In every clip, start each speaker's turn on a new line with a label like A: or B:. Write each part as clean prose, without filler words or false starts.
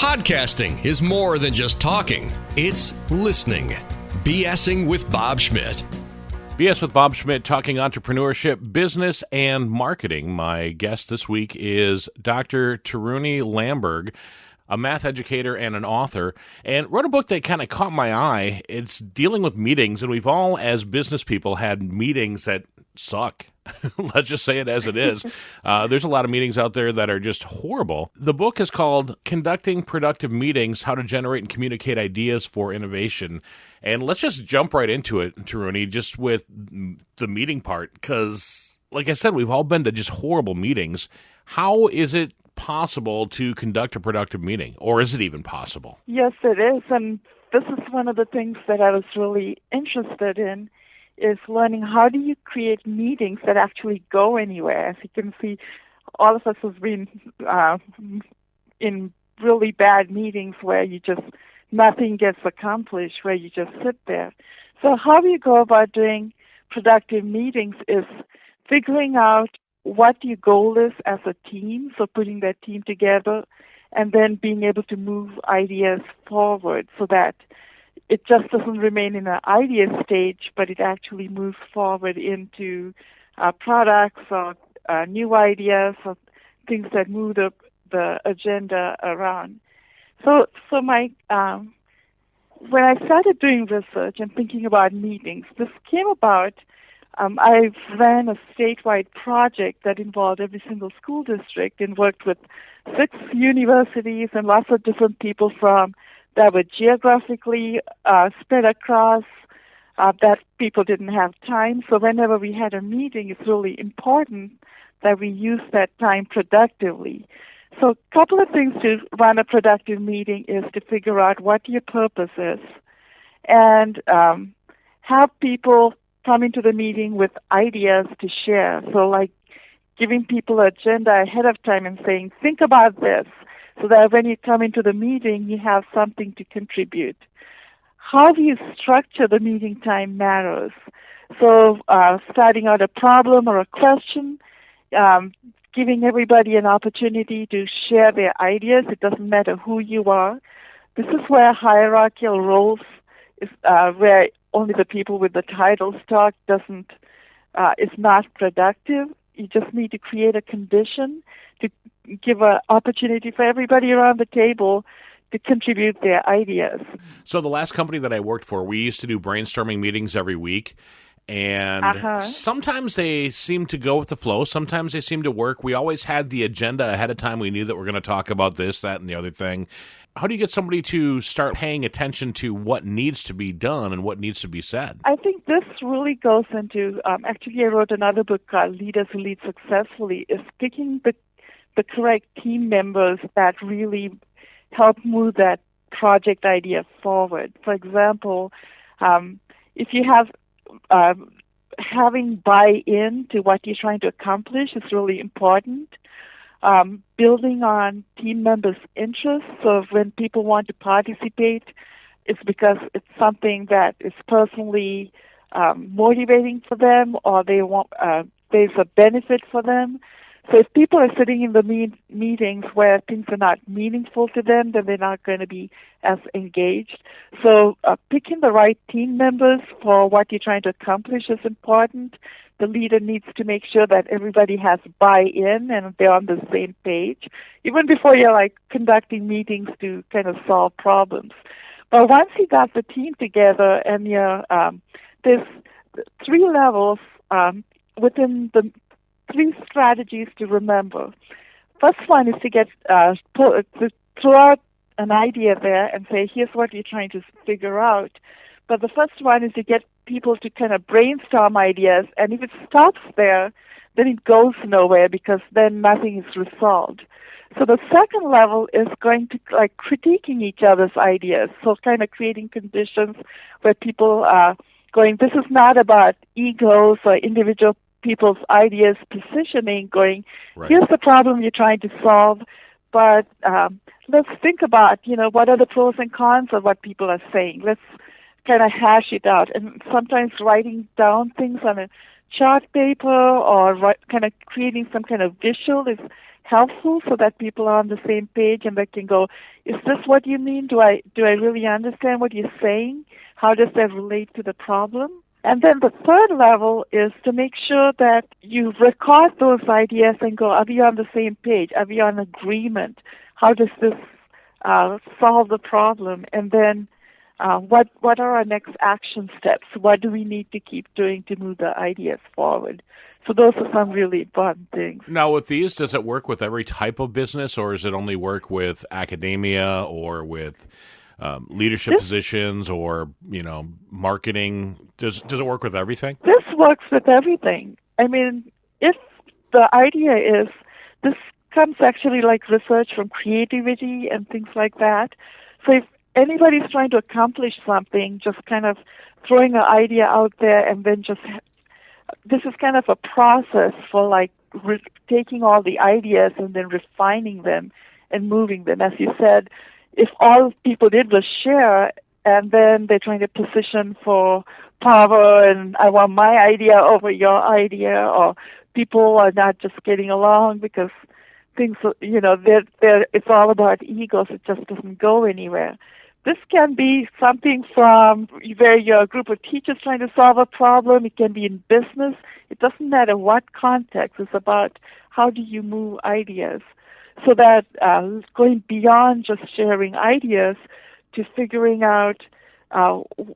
A: Podcasting is more than just talking. It's listening. BSing with Bob Schmidt.
B: BS with Bob Schmidt, talking entrepreneurship, business, and marketing. My guest this week is Dr. Teruni Lamberg, a math educator and an author, and wrote a book that kind of caught my eye. It's dealing with meetings, and we've all, as business people, had meetings that suck. Let's just say it as it is. There's a lot of meetings out there that are just horrible. The book is called Conducting Productive Meetings, How to Generate and Communicate Ideas for Innovation. And let's just jump right into it, Teruni, just with the meeting part, because, like I said, we've all been to just horrible meetings. How is it possible to conduct a productive meeting, or is it even possible?
C: Yes, it is, and this is one of the things that I was really interested in, is learning how do you create meetings that actually go anywhere. As you can see, all of us have been in really bad meetings where nothing gets accomplished, where you just sit there. So how do you go about doing productive meetings is figuring out what your goal is as a team, so putting that team together, and then being able to move ideas forward so that it just doesn't remain in an idea stage, but it actually moves forward into products or new ideas or things that move the agenda around. So my when I started doing research and thinking about meetings, this came about. I ran a statewide project that involved every single school district and worked with 6 universities and lots of different people that were geographically spread across, that people didn't have time. So whenever we had a meeting, it's really important that we use that time productively. So a couple of things to run a productive meeting is to figure out what your purpose is and have people come into the meeting with ideas to share. So like giving people an agenda ahead of time and saying, think about this, so that when you come into the meeting, you have something to contribute. How do you structure the meeting time matters. So starting out a problem or a question, giving everybody an opportunity to share their ideas. It doesn't matter who you are. This is where hierarchical roles is where only the people with the titles talk is not productive. You just need to create a condition to give an opportunity for everybody around the table to contribute their ideas.
B: So the last company that I worked for, we used to do brainstorming meetings every week. And sometimes they seem to go with the flow. Sometimes they seem to work. We always had the agenda ahead of time. We knew that we're going to talk about this, that, and the other thing. How do you get somebody to start paying attention to what needs to be done and what needs to be said?
C: I think this really goes into, actually I wrote another book called Leaders Who Lead Successfully, is picking the correct team members that really help move that project idea forward. For example, if you have having buy-in to what you're trying to accomplish is really important. Building on team members' interests. So when people want to participate, it's because it's something that is personally motivating for them, or they want there's a benefit for them. So if people are sitting in the meetings where things are not meaningful to them, then they're not going to be as engaged. So picking the right team members for what you're trying to accomplish is important. The leader needs to make sure that everybody has buy-in and they're on the same page, even before you're conducting meetings to kind of solve problems. But once you got the team together and there's 3 levels within the 3 strategies to remember. First one is to to throw out an idea there and say, here's what you're trying to figure out. But the first one is to get people to kind of brainstorm ideas, and if it stops there, then it goes nowhere because then nothing is resolved. So the second level is going to critiquing each other's ideas, so kind of creating conditions where people are going, this is not about egos or individual people's ideas positioning, going, here's the problem you're trying to solve, but let's think about, what are the pros and cons of what people are saying. Let's kind of hash it out. And sometimes writing down things on a chart paper or kind of creating some kind of visual is helpful so that people are on the same page and they can go, is this what you mean? Do I really understand what you're saying? How does that relate to the problem? And then the third level is to make sure that you record those ideas and go, are we on the same page? Are we on agreement? How does this solve the problem? And then what are our next action steps? What do we need to keep doing to move the ideas forward? So those are some really important things.
B: Now, with these, does it work with every type of business, or does it only work with academia or with leadership positions or, marketing? Does it work with everything?
C: This works with everything. I mean, if the idea is, this comes actually like research from creativity and things like that. So if anybody's trying to accomplish something, just kind of throwing an idea out there and then this is kind of a process for like taking all the ideas and then refining them and moving them. As you said, if all people did was share and then they're trying to position for power and I want my idea over your idea, or people are not just getting along because things, it's all about egos. It just doesn't go anywhere. This can be something from where you're a group of teachers trying to solve a problem. It can be in business. It doesn't matter what context. It's about how do you move ideas. So that going beyond just sharing ideas to figuring out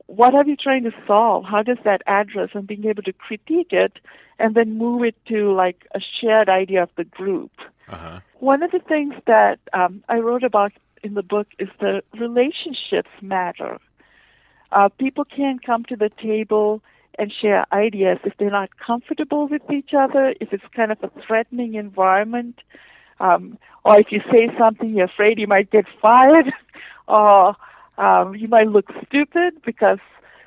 C: what are we trying to solve? How does that address, and being able to critique it and then move it to like a shared idea of the group. Uh-huh. One of the things that I wrote about in the book is the relationships matter. People can't come to the table and share ideas if they're not comfortable with each other, if it's kind of a threatening environment, or if you say something you're afraid you might get fired, or you might look stupid, because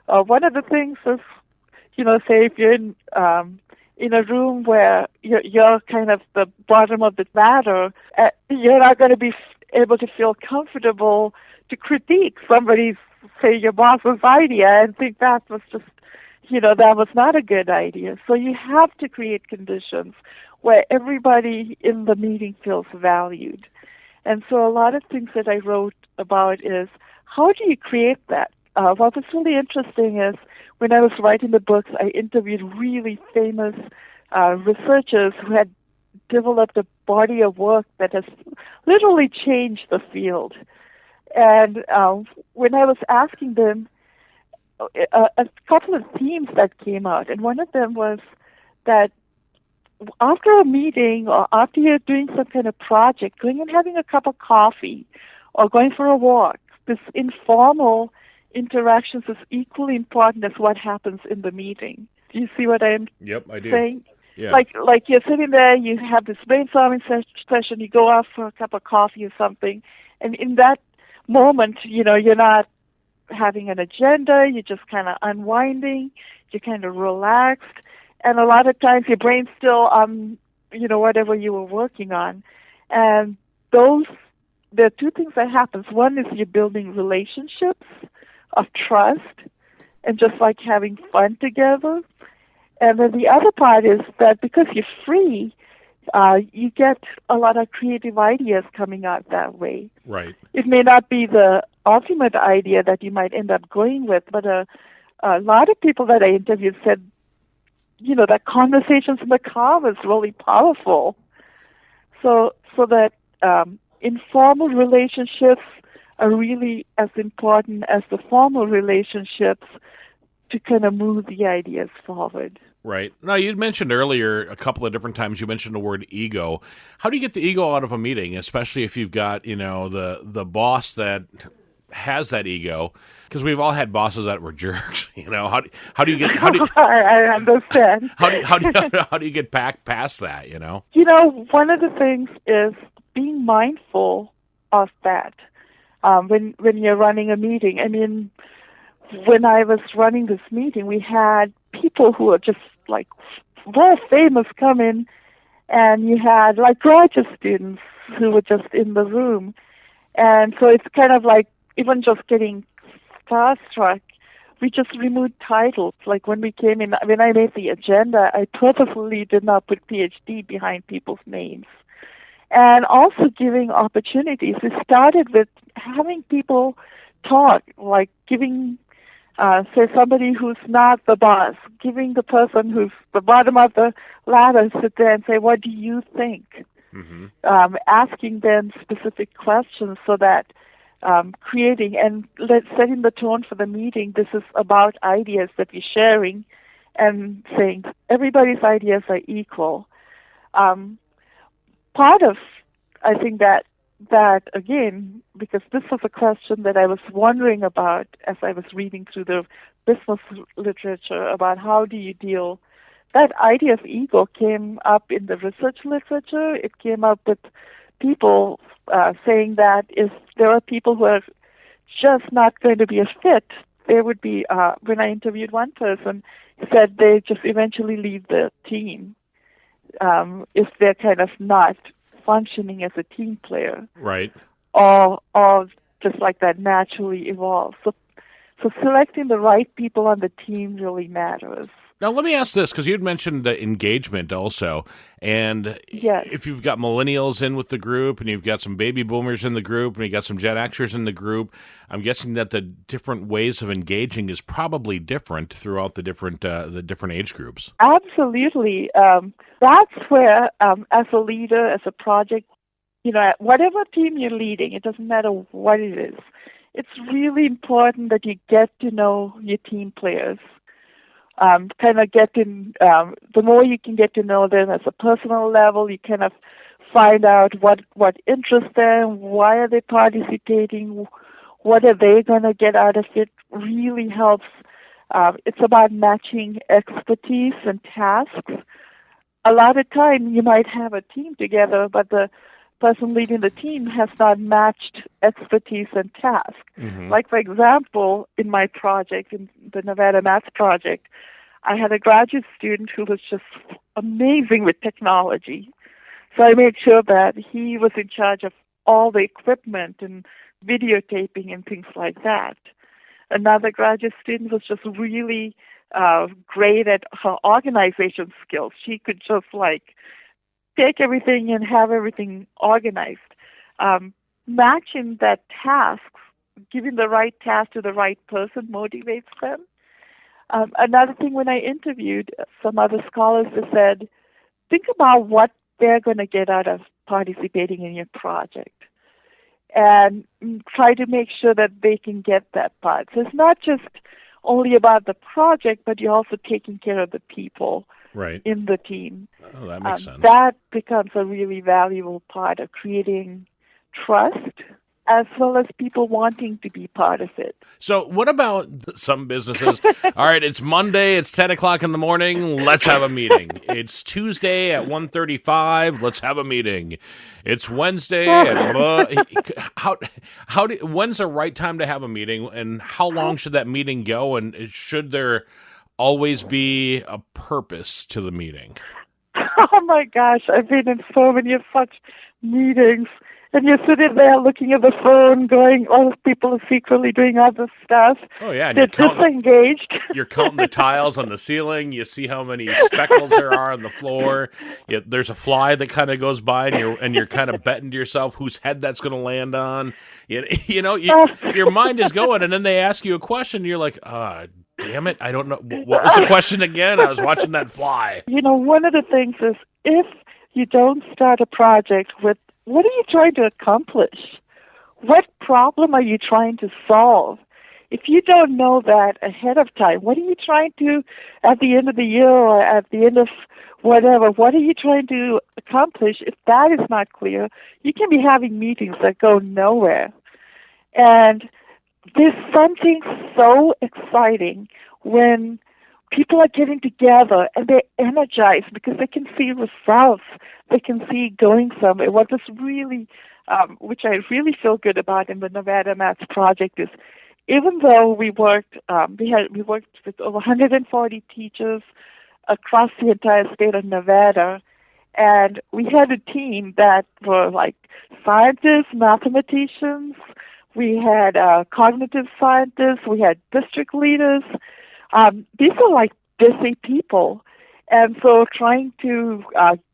C: one of the things is, say if you're in a room where you're kind of the bottom of the ladder, you're not going to be able to feel comfortable to critique somebody's, say, your boss's idea and think that was just, that was not a good idea. So you have to create conditions where everybody in the meeting feels valued. And so a lot of things that I wrote about is, how do you create that? What was really interesting is when I was writing the books, I interviewed really famous researchers who had developed a body of work that has literally changed the field. And when I was asking them, a couple of themes that came out, and one of them was that after a meeting or after you're doing some kind of project, going and having a cup of coffee or going for a walk, this informal interactions is equally important as what happens in the meeting. Do you see what I'm
B: I do.
C: saying?
B: Yeah.
C: Like you're sitting there, you have this brainstorming session, you go out for a cup of coffee or something, and in that moment, you're not having an agenda, you're just kind of unwinding, you're kind of relaxed, and a lot of times your brain's still on, whatever you were working on. And there are two things that happens. One is you're building relationships of trust and just like having fun together. And then the other part is that because you're free, you get a lot of creative ideas coming out that way.
B: Right.
C: It may not be the ultimate idea that you might end up going with, but a lot of people that I interviewed said, that conversations in the car was really powerful. So that informal relationships are really as important as the formal relationships to kind of move the ideas forward.
B: Right. Now, you mentioned earlier a couple of different times, you mentioned the word ego. How do you get the ego out of a meeting, especially if you've got, the boss that has that ego? Because we've all had bosses that were jerks. How do you get?
C: I understand.
B: How do you get back past that?
C: One of the things is being mindful of that when you're running a meeting. I mean, when I was running this meeting, we had people who are just like very famous come in, and you had like graduate students who were just in the room, and so it's kind of like even just getting starstruck. We just removed titles. Like when I made the agenda, I purposely did not put Ph.D. behind people's names. and also giving opportunities. We started with having people talk, like giving, say, somebody who's not the boss, giving the person who's the bottom of the ladder sit there and say, what do you think? Mm-hmm. Asking them specific questions so that creating and setting the tone for the meeting. This is about ideas that we're sharing and saying everybody's ideas are equal. Part of, I think that again, because this was a question that I was wondering about as I was reading through the business literature about how do you deal. That idea of ego came up in the research literature. It came up with people saying that if there are people who are just not going to be a fit, they would be, when I interviewed one person, he said they just eventually leave the team if they're kind of not functioning as a team player.
B: Right.
C: Or just like that naturally evolve. So selecting the right people on the team really matters.
B: Now, let me ask this, because you had mentioned engagement also, and
C: yes.
B: If you've got millennials in with the group, and you've got some baby boomers in the group, and you've got some Gen Xers in the group, I'm guessing that the different ways of engaging is probably different throughout the different age groups.
C: Absolutely. That's where, as a leader, as a project, whatever team you're leading, it doesn't matter what it is, it's really important that you get to know your team players. The more you can get to know them as a personal level, you kind of find out what interests them, why are they participating, what are they going to get out of it, really helps. It's about matching expertise and tasks. A lot of time you might have a team together, but the person leading the team has not matched expertise and task. Mm-hmm. Like, for example, in my project, in the Nevada Maths project, I had a graduate student who was just amazing with technology. So I made sure that he was in charge of all the equipment and videotaping and things like that. Another graduate student was just really great at her organization skills. She could just take everything and have everything organized. Matching that task, giving the right task to the right person motivates them. Another thing, when I interviewed some other scholars, they said, think about what they're going to get out of participating in your project and try to make sure that they can get that part. So it's not just only about the project, but you're also taking care of the people in the team.
B: Oh, that makes sense.
C: That becomes a really valuable part of creating trust, as well as people wanting to be part of it.
B: So what about some businesses? All right, it's Monday, it's 10 o'clock in the morning, let's have a meeting. It's Tuesday at 1:35, let's have a meeting. It's Wednesday at when's the right time to have a meeting, and how long should that meeting go, and should there always be a purpose to the meeting?
C: Oh my gosh, I've been in so many of such meetings. And you're sitting there looking at the phone going, oh, people are secretly doing other stuff.
B: Oh, yeah. And
C: they're disengaged.
B: You're counting the tiles on the ceiling. You see how many speckles there are on the floor. There's a fly that kind of goes by, and you're kind of betting to yourself whose head that's going to land on. Your mind is going, and then they ask you a question, and you're like, damn it, I don't know. What was the question again? I was watching that fly.
C: One of the things is if you don't start a project with, what are you trying to accomplish? What problem are you trying to solve? If you don't know that ahead of time, what are you trying to, at the end of the year or at the end of whatever, what are you trying to accomplish? If that is not clear, you can be having meetings that go nowhere. And there's something so exciting when people are getting together and they're energized because they can see results. They can see going somewhere. What was really, which I really feel good about in the Nevada Maths project is, even though we worked with over 140 teachers across the entire state of Nevada, and we had a team that were like scientists, mathematicians, we had cognitive scientists, we had district leaders. These are like busy people. And so trying to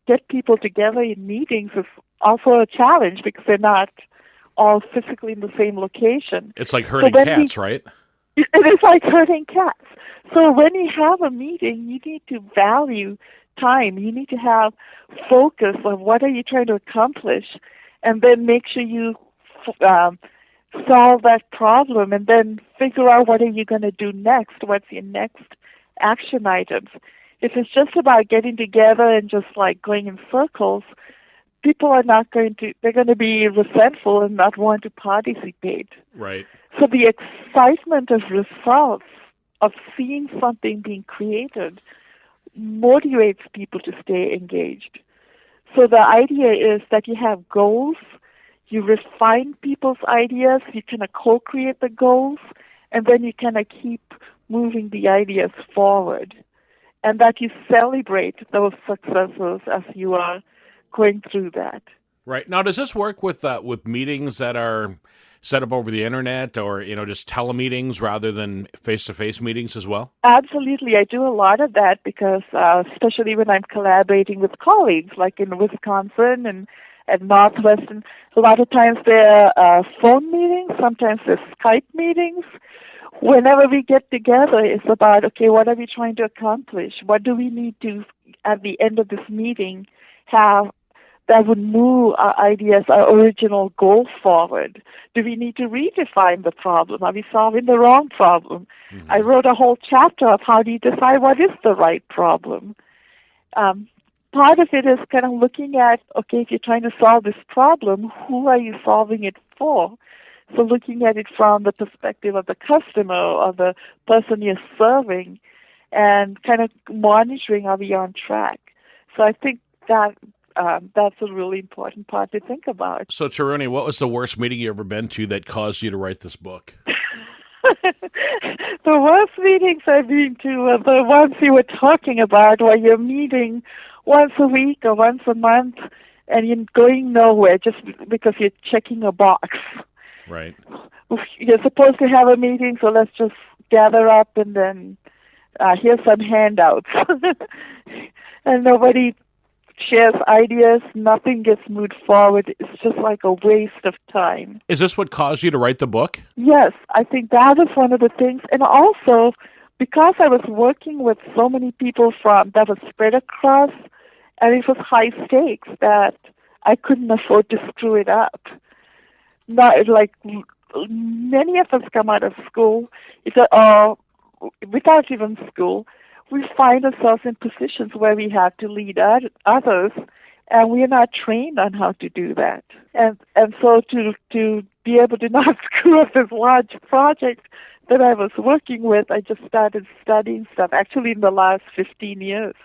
C: get people together in meetings is also a challenge because they're not all physically in the same location.
B: It's like herding cats, right?
C: It is like herding cats. So when you have a meeting, you need to value time. You need to have focus on what are you trying to accomplish, and then make sure you solve that problem, and then figure out what are you going to do next. What's your next action items? If it's just about getting together and just like going in circles, people are not going to. They're going to be resentful and not want to participate.
B: Right.
C: So the excitement of results, of seeing something being created, motivates people to stay engaged. So the idea is that you have goals, you refine people's ideas, you kind of co-create the goals, and then you kind of keep moving the ideas forward. And that you celebrate those successes as you are going through that.
B: Right. Now, does this work with meetings that are set up over the internet, or just telemeetings rather than face-to-face meetings as well?
C: Absolutely. I do a lot of that because especially when I'm collaborating with colleagues, like in Wisconsin and at Northwestern, a lot of times they're phone meetings, sometimes they're Skype meetings. Whenever we get together, it's about, okay, what are we trying to accomplish? What do we need to, at the end of this meeting, have that would move our ideas, our original goal forward? Do we need to redefine the problem? Are we solving the wrong problem? Mm-hmm. I wrote a whole chapter of how do you decide what is the right problem. Part of it is kind of looking at, okay, if you're trying to solve this problem, who are you solving it for? So looking at it from the perspective of the customer or the person you're serving, and kind of monitoring, are we on track? So I think that that's a really important part to think about.
B: So, Teruni, what was the worst meeting you ever been to that caused you to write this book?
C: The worst meetings I've been to are the ones you were talking about, where you're meeting once a week or once a month, and you're going nowhere just because you're checking a box.
B: Right.
C: You're supposed to have a meeting, so let's just gather up and then here's some handouts. And nobody shares ideas, nothing gets moved forward. It's just like a waste of time.
B: Is this what caused you to write the book?
C: Yes, I think that was one of the things. And also, because I was working with so many people that was spread across, and it was high stakes, that I couldn't afford to screw it up. Not like many of us come out of school, without even school, we find ourselves in positions where we have to lead others, and we are not trained on how to do that. And so to be able to not screw up this large project that I was working with, I just started studying stuff, actually in the last 15 years.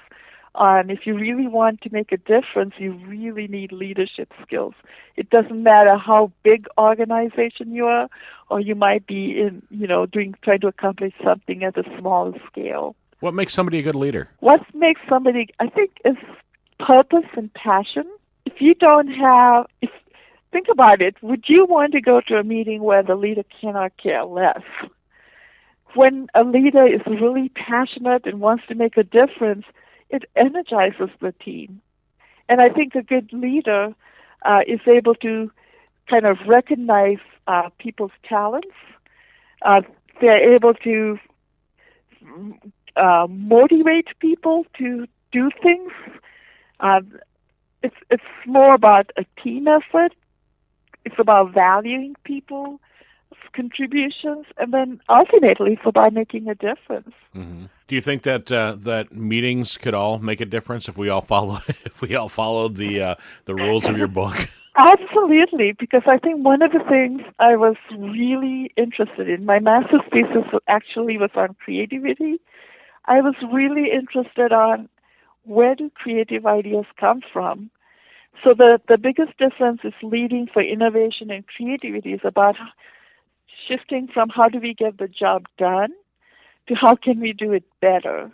C: If you really want to make a difference, you really need leadership skills. It doesn't matter how big organization you are, or you might be in, trying to accomplish something at a small scale.
B: What makes somebody a good leader?
C: What makes somebody, I think, is purpose and passion. If you don't have, think about it, would you want to go to a meeting where the leader cannot care less? When a leader is really passionate and wants to make a difference, it energizes the team. And I think a good leader is able to kind of recognize people's talents. They're able to motivate people to do things. It's more about a team effort. It's about valuing people's contributions, and then ultimately it's about making a difference.
B: Mm-hmm. Do you think that that meetings could all make a difference if we all followed the rules of your book?
C: Absolutely, because I think one of the things I was really interested in, my master's thesis actually was on creativity. I was really interested on where do creative ideas come from. So the biggest difference is leading for innovation and creativity is about shifting from how do we get the job done to how can we do it better.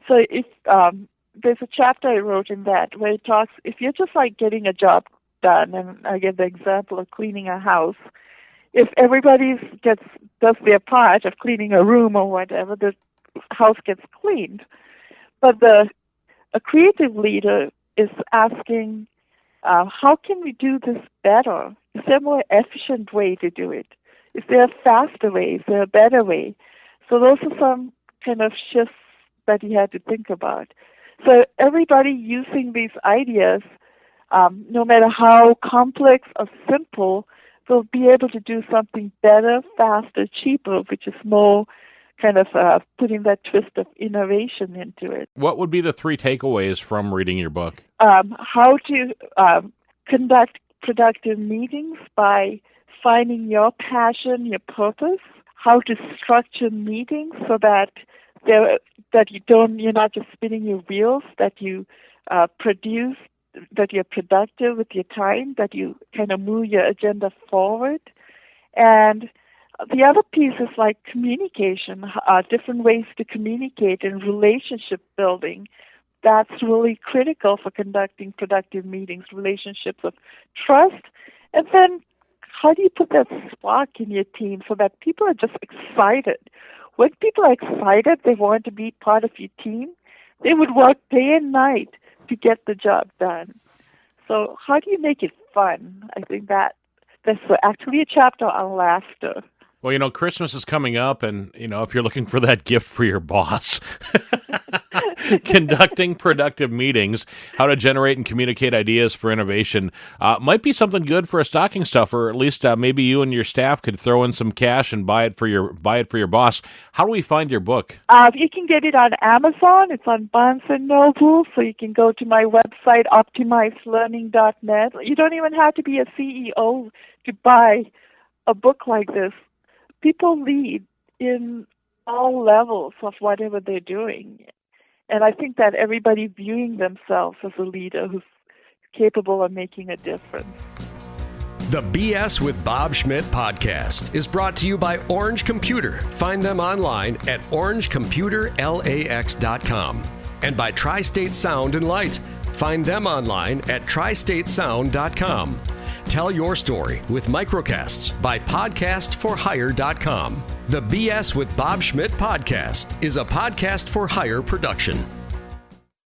C: So if there's a chapter I wrote in that where it talks, if you're just like getting a job done, and I give the example of cleaning a house, if everybody does their part of cleaning a room or whatever, the house gets cleaned. But a creative leader is asking, how can we do this better? Is there a more efficient way to do it? Is there a faster way? Is there a better way? So those are some kind of shifts that he had to think about. So everybody using these ideas, no matter how complex or simple, will be able to do something better, faster, cheaper, which is more kind of putting that twist of innovation into it.
B: What would be the 3 takeaways from reading your book?
C: How to conduct productive meetings by finding your passion, your purpose. How to structure meetings so that you're not just spinning your wheels, that you produce, that you're productive with your time, that you kind of move your agenda forward. And the other piece is like communication, different ways to communicate and relationship building. That's really critical for conducting productive meetings, relationships of trust. And then how do you put that spark in your team so that people are just excited? When people are excited, they want to be part of your team, they would work day and night to get the job done. So how do you make it fun? I think that's actually a chapter on laughter.
B: Well, Christmas is coming up, and, if you're looking for that gift for your boss, conducting productive meetings, how to generate and communicate ideas for innovation, might be something good for a stocking stuffer, or at least maybe you and your staff could throw in some cash and buy it for your boss. How do we find your book?
C: You can get it on Amazon. It's on Barnes & Noble, so you can go to my website, optimizelearning.net. You don't even have to be a CEO to buy a book like this. People lead in all levels of whatever they're doing. And I think that everybody viewing themselves as a leader who's capable of making a difference.
A: The BS with Bob Schmidt podcast is brought to you by Orange Computer. Find them online at orangecomputerlax.com. And by Tri-State Sound and Light. Find them online at tristatesound.com. Tell your story with microcasts by podcastforhire.com. The BS with Bob Schmidt podcast is a podcast for hire production.